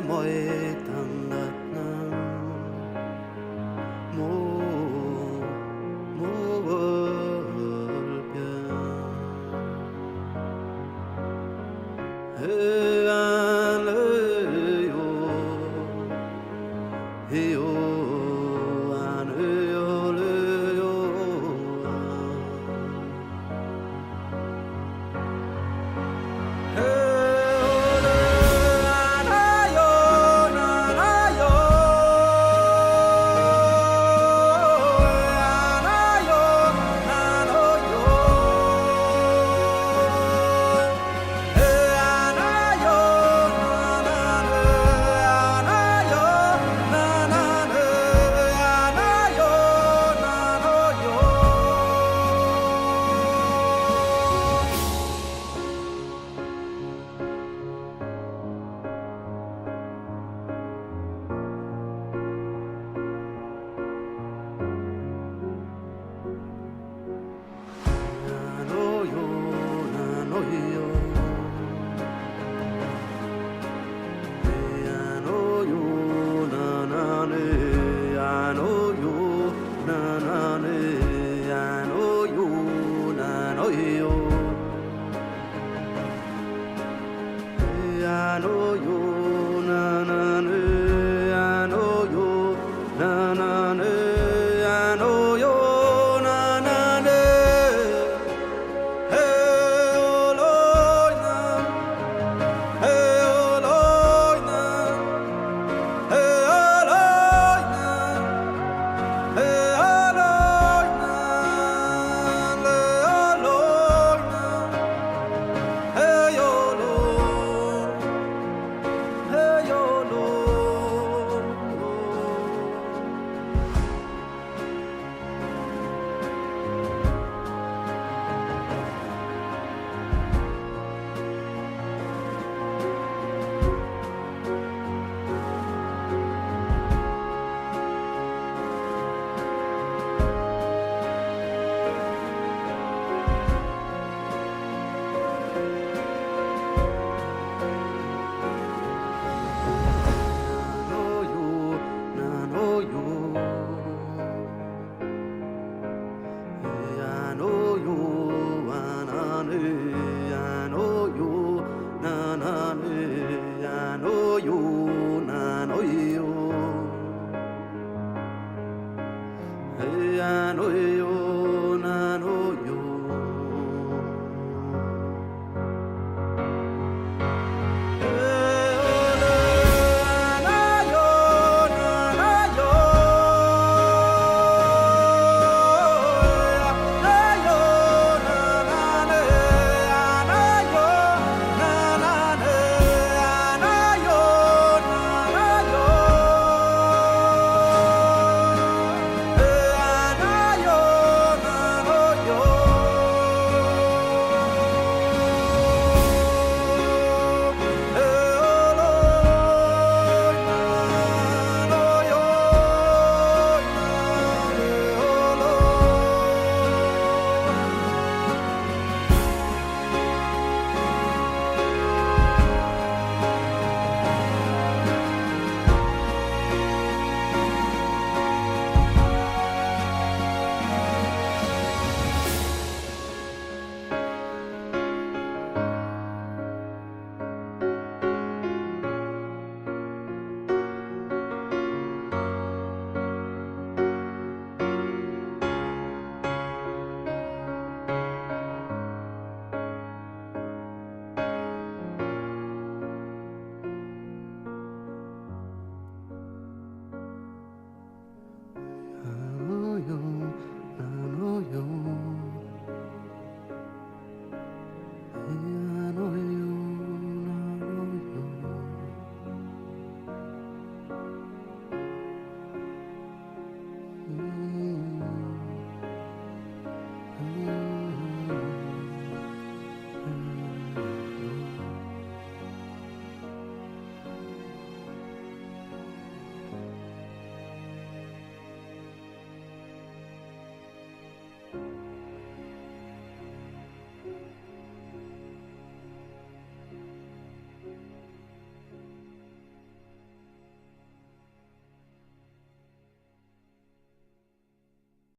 mọi thằng ngạt ngang mô mô bờ bia hey an ơi yo hey yo an ơi yo le yo hey I know you, na na na. I know you, na na na. I know you, na na na. Hey, oh Lord, na. Hey, oh Lord, na. Hey, oh Lord, na. Hey, oh Lord, na. Hey, oh Lord, na. Hey, oh Lord. Hey, oh Lord. I know you.